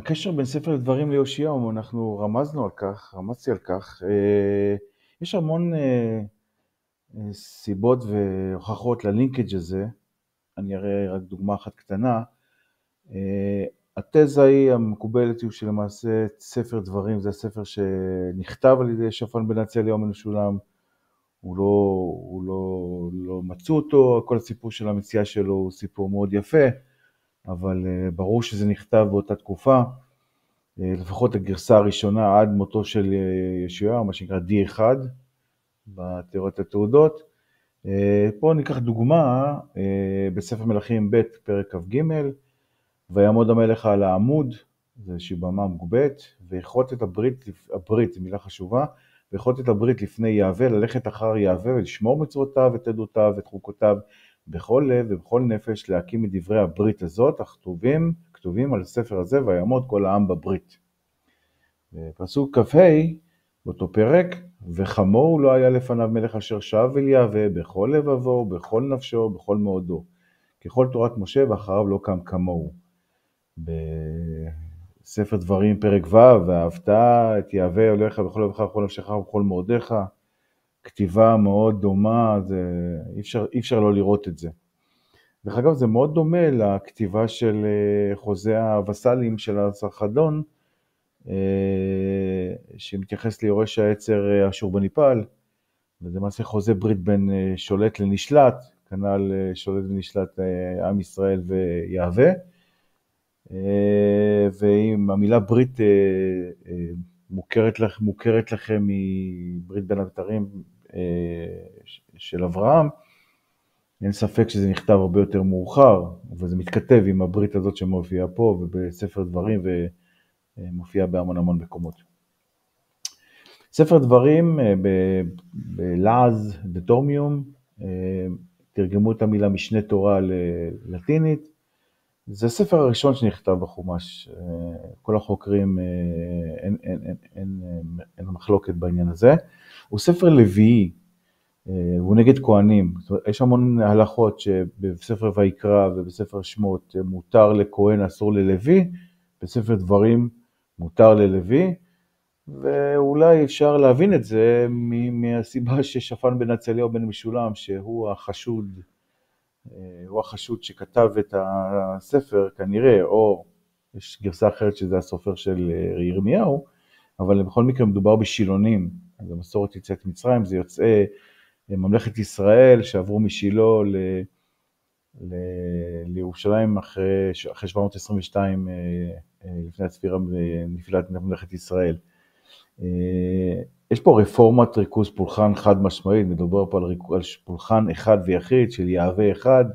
הקשר בין ספר דברים ליאשיהו, אנחנו רמזתי על כך. יש המון סיבות והוכחות ללינקג' הזה. אני אראה רק דוגמה אחת קטנה. התזה היא המקובלת היא שלמעשה ספר דברים זה הספר שנכתב על ידי שפן בן עצליהו בן משולם. לא מצאו אותו, כל הסיפור של המציאה שלו הוא סיפור מאוד יפה, אבל ברור שזה נכתב באותה תקופה. לפחות הגרסה הראשונה עד מותו של יאשיהו, מה שנקרא D1 בתיאוריית התעודות. פה ניקח דוגמה בספר מלכים ב' פרק כ"ג, ויעמוד המלך על העמוד, זה שבמה מוגבט, ויכרות את הברית, זו מילה חשובה, ויכרות את הברית לפני יהווה, ללכת אחר יהווה ולשמור מצוותיו ואת עדותיו ואת חוקותיו בכל לב ובכל נפש, להקים את דברי הברית הזאת, כתובים על הספר הזה, ויעמוד כל העם בברית. פסוק כ"ה באותו פרק, וכמוהו לא היה לפניו מלך אשר שב אל יהווה בכל לבבו, בכל נפשו, בכל מאודו. ככל תורת משה ואחריו לא קם כמוהו. בספר דברים פרק ו', ואהבת את יהווה אלוהיך בכל לבבך, בכל נפשך ובכל מאודיך. כתיבה מאוד דומה, אי אפשר לא לראות את זה. דרך אגב, זה מאוד דומה לכתיבה של חוזה הווסלים של הסרחדון, שמתייחס ליורש העצר אשורבניפל, וזה מעשה חוזה ברית בין שולט לנשלט, כנ"ל שולט ונשלט עם ישראל ויהווה, ואם המילה ברית מוכרת לכם מברית בין הבתרים של אברהם, אין ספק שזה נכתב הרבה יותר מאוחר, וזה מתכתב עם הברית הזאת שמופיעה פה ובספר דברים ומופיעה בהמון מקומות. ספר דברים בלעז דתורמיום, תרגמו את המילה משנה תורה ללטינית. זה הספר הראשון שנכתב בחומש. כל החוקרים, אין מחלוקת בעניין הזה. הוא ספר לוויי, הוא נגד כהנים. יש המון הלכות שבספר ויקרא ובספר שמות מותר לכהן, אסור ללוי. בספר דברים מותר ללוי. ואולי אפשר להבין את זה מהסיבה ששפן בן עצליהו בן משולם, שהוא החשוד שכתב את הספר כנראה, או יש גרסה אחרת שזה הסופר של ירמיהו, אבל בכל מקרה מדובר בשילונים. אז המסורת יציאת מצרים, זה יוצאי ממלכת ישראל שעברו משילה לירושלים אחרי 722 לפני הספירה בנפילת ממלכת ישראל. יש פה רפורמת ריכוז פולחן חד משמעית, מדובר פה על פולחן אחד ויחיד של יהווה אחד,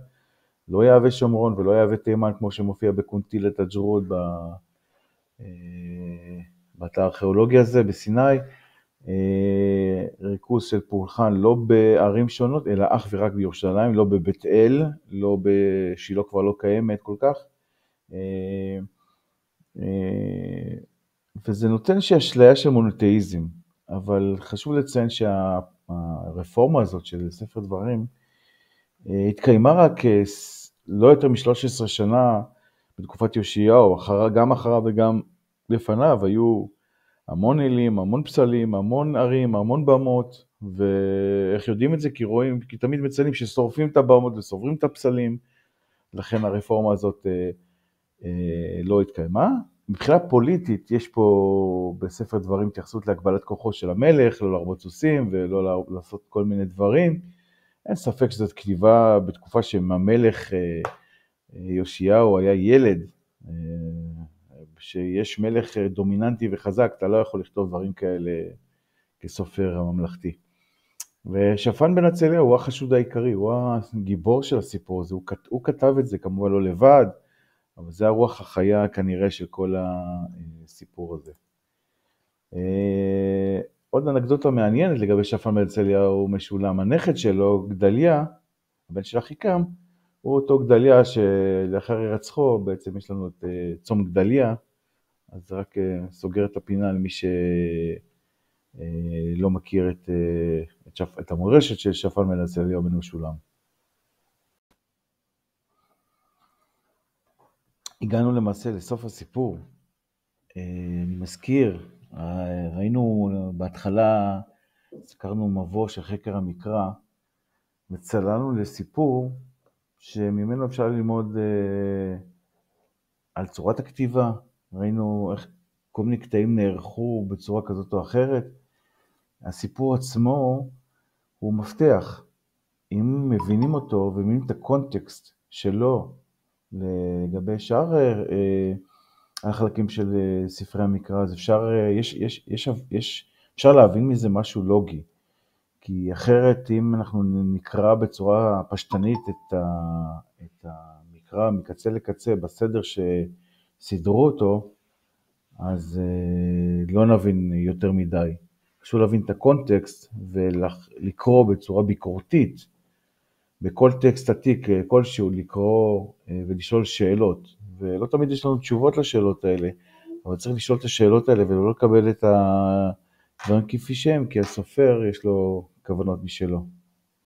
לא יהווה שומרון ולא יהווה תימן כמו שמופיע בקונטילת הג'רוד באתר הארכיאולוגי הזה בסיני. ריכוז של פולחן לא בערים שונות אלא אך ורק בירושלים, לא בבית אל, לא בשילה כבר לא קיימת כל כך. וזה נותן שאשליה של מונותאיזם, אבל חשוב לציין שהרפורמה הזאת של ספר דברים התקיימה רק לא יותר מ-13 שנה בתקופת יאשיהו, גם אחריו וגם לפניו היו המון אלים, המון פסלים, המון ערים, המון במות, ואיך יודעים את זה? כי תמיד מציינים ששורפים את הבמות וסוברים את הפסלים, לכן הרפורמה הזאת לא התקיימה. מבחינה פוליטית יש פה בספר דברים התייחסות להגבלת כוחו של המלך, לא להרבות סוסים ולא לעשות כל מיני דברים. אין ספק שזאת כתיבה בתקופה שהמלך יאשיהו היה ילד, שיש מלך דומיננטי וחזק, אתה לא יכול לכתוב דברים כאלה כסופר הממלכתי. ושפן בן עצליהו הוא החשוד העיקרי, הוא הגיבור של הסיפור הזה, הוא כתב את זה כמובן לא לבד, אבל זה הרוח החיה כנראה של כל הסיפור הזה. עוד אנקדוטה מעניינת לגבי שפן בן עצליהו משולם, הנכד שלו, גדליה, הבן של אחיקם, הוא אותו גדליה שלאחר הירצחו, בעצם יש לנו את צום גדליה, אז רק סוגר את הפינה למי שלא מכיר את המורשת של שפן בן עצליהו בן משולם. הגענו למעשה לסוף הסיפור. אני מזכיר, ראינו בהתחלה, הזכרנו מבוא של חקר המקרא, וצללנו לסיפור שממנו אפשר ללמוד על צורת הכתיבה. ראינו איך כל מיני קטעים נערכו בצורה כזאת או אחרת. הסיפור עצמו הוא מפתח. אם מבינים אותו ומבינים את הקונטקסט שלו לגבי שאר החלקים של ספרי המקרא, אז אפשר להבין מזה משהו לוגי. כי אחרת אם אנחנו נקרא בצורה פשטנית את המקרא מקצה לקצה בסדר שסידרו אותו, אז לא נבין יותר מדי. חשוב להבין את הקונטקסט ולקרוא בצורה ביקורתית, בכל טקסט עתיק כלשהו לקרוא ולשאול שאלות, ולא תמיד יש לנו תשובות לשאלות האלה, אבל צריך לשאול את השאלות האלה ולא לקבל את הדברים כפי שהם, כי הסופר יש לו כוונות משלו.